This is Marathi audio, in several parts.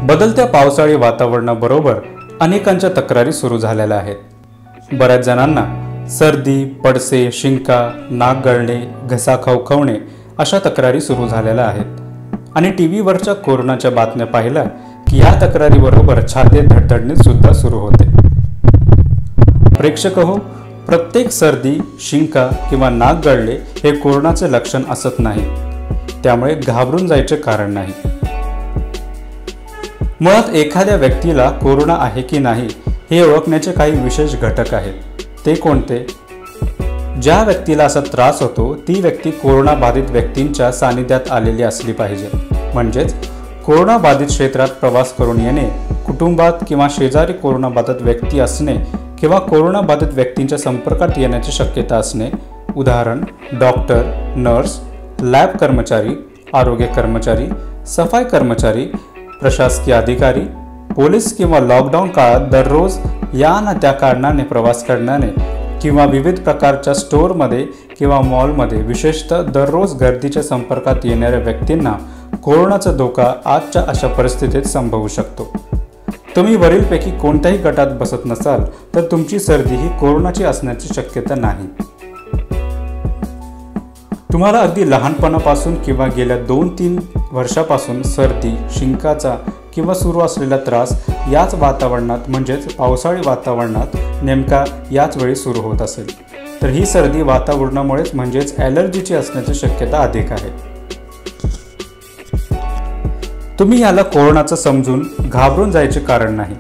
बदलत्या पावसाळी वातावरणाबरोबर अनेकांच्या तक्रारी सुरू झालेल्या आहेत। बऱ्याच जणांना सर्दी, पडसे, शिंका, नाक गळणे, घसा खवखवणे अशा तक्रारी सुरू झालेल्या आहेत आणि टीव्हीवरच्या कोरोनाच्या बातम्या पाहिल्या की या तक्रारीबरोबर छाती धडधडणे सुद्धा सुरू होते। प्रेक्षक हो, प्रत्येक सर्दी, शिंका किंवा नाक गळणे हे कोरोनाचे लक्षण असत नाही, त्यामुळे घाबरून जायचे कारण नाही। मुळात एखाद्या व्यक्तीला कोरोना आहे की नाही हे ओळखण्याचे काही विशेष घटक आहेत। ते कोणते? ज्या व्यक्तीला असा त्रास होतो ती व्यक्ती कोरोना बाधित व्यक्तींच्या सानिध्यात आलेली असली पाहिजे। म्हणजेच कोरोना बाधित क्षेत्रात प्रवास करून येणे, कुटुंबात किंवा शेजारी कोरोना बाधित व्यक्ती असणे किंवा कोरोना बाधित व्यक्तींच्या संपर्कात येण्याची शक्यता असणे, उदाहरण डॉक्टर, नर्स, लॅब कर्मचारी, आरोग्य कर्मचारी, सफाई कर्मचारी, प्रशासकीय अधिकारी, पोलीस किंवा लॉकडाऊन काळात दररोज या ना त्या कारणाने प्रवास करण्याने किंवा विविध प्रकारच्या स्टोअरमध्ये किंवा मॉलमध्ये विशेषतः दररोज गर्दीच्या संपर्कात येणाऱ्या व्यक्तींना कोरोनाचा धोका आजच्या अशा परिस्थितीत संभवू शकतो। तुम्ही वरीलपैकी कोणत्याही गटात बसत नसाल तर तुमची सर्दी ही कोरोनाची असण्याची शक्यता नाही। तुम्हाला अगदी लहानपणापासून किंवा गेल्या 2-3 वर्षापासून सर्दी, शिंकाचा किंवा सुरू असलेला त्रास याच वातावरणात म्हणजेच पावसाळी वातावरणात नेमका याच वेळी सुरू होत असेल तर ही सर्दी वातावरणामुळेच म्हणजेच ॲलर्जीची असण्याची शक्यता अधिक आहे। तुम्ही याला कोरोनाचं समजून घाबरून जायचे कारण नाही।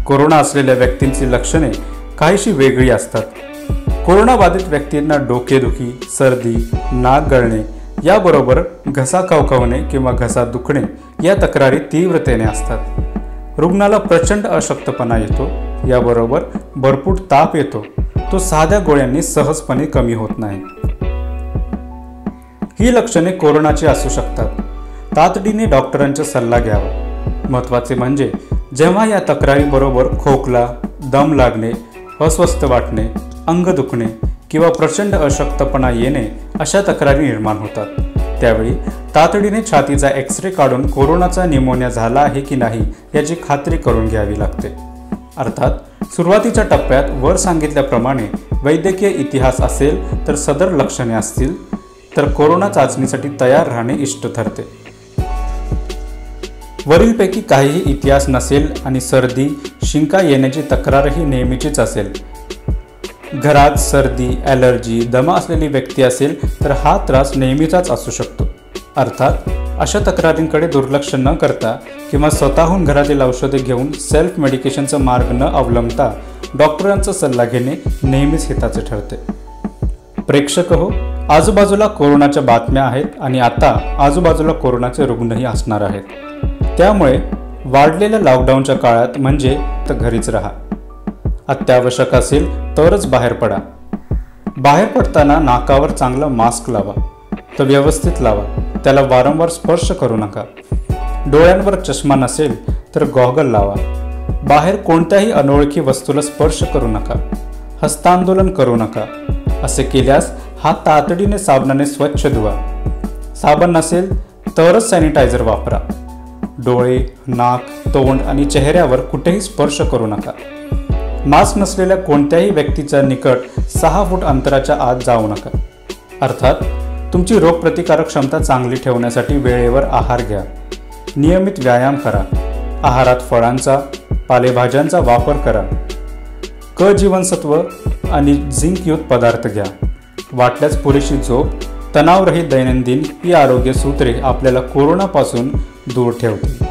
कोरोना असलेल्या व्यक्तींची लक्षणे काहीशी वेगळी असतात। कोरोना बाधित व्यक्तींना डोकेदुखी, सर्दी, नाक गळणे याबरोबर घसा खवखवणे किंवा घसा दुखणे या तक्रारी तीव्रतेने असतात। रुग्णाला प्रचंड अशक्तपणा येतो, याबरोबर भरपूर ताप येतो, तो साध्या गोळ्यांनी सहजपणे कमी होत नाही। ही लक्षणे कोरोनाची असू शकतात। तातडीने डॉक्टरांचा सल्ला घ्यावा। महत्त्वाचे म्हणजे जेव्हा या तक्रारीबरोबर खोकला, दम लागणे, अस्वस्थ वाटणे, अंग दुखणे किंवा प्रचंड अशक्तपणा येणे अशा तक्रारी निर्माण होतात, त्यावेळी तातडीने छातीचा एक्सरे काढून कोरोनाचा निमोनिया झाला आहे की नाही याची खात्री करून घ्यावी लागते। अर्थात सुरुवातीच्या टप्प्यात वर सांगितल्याप्रमाणे वैद्यकीय इतिहास असेल तर सदर लक्षणे असतील तर कोरोना चाचणीसाठी तयार राहणे इष्ट ठरते। वरीलपैकी काहीही इतिहास नसेल आणि सर्दी, शिंका येण्याची तक्रारही नेहमीचीच असेल, घरात सर्दी, ॲलर्जी, दमा असलेली व्यक्ती असेल तर हा त्रास नेहमीचाच असू शकतो। अर्थात अशा तक्रारींकडे दुर्लक्ष न करता किंवा स्वतःहून घरातील औषधे घेऊन सेल्फ मेडिकेशनचा मार्ग न अवलंबता डॉक्टरांचा सल्ला घेणे नेहमीच हिताचे ठरते। प्रेक्षक हो, आजूबाजूला कोरोनाच्या बातम्या आहेत आणि आता आजूबाजूला कोरोनाचे रुग्णही असणार आहेत, त्यामुळे वाढलेल्या लॉकडाऊनच्या काळात म्हणजे तर घरीच राहा। अत्यावश्यक असेल तरच बाहेर पडा। बाहेर पडताना नाकावर चांगला मास्क लावा, तो व्यवस्थित लावा, त्याला वारंवार स्पर्श करू नका। डोळ्यांवर चष्मा नसेल तर गॉगल लावा। बाहेर कोणत्याही अनोळखी वस्तूला स्पर्श करू नका, हस्तांदोलन करू नका। असे केल्यास हात तातडीने साबणाने स्वच्छ धुवा। साबण नसेल तरच सॅनिटायझर वापरा। डोळे, नाक, तोंड आणि चेहऱ्यावर कुठेही स्पर्श करू नका। मास्क नसलेल्या कोणत्याही व्यक्तीच्या निकट 6 फूट अंतराच्या आत जाऊ नका। अर्थात तुमची रोगप्रतिकारक क्षमता चांगली ठेवण्यासाठी वेळेवर आहार घ्या, नियमित व्यायाम करा, आहारात फळांचा, पालेभाज्यांचा वापर करा, क जीवनसत्व आणि झिंकयुक्त पदार्थ घ्या, वाटल्यास पुरेशी झोप, तणावरहित दैनंदिन ही आरोग्य सूत्रे आपल्याला कोरोनापासून दूर ठेवतील।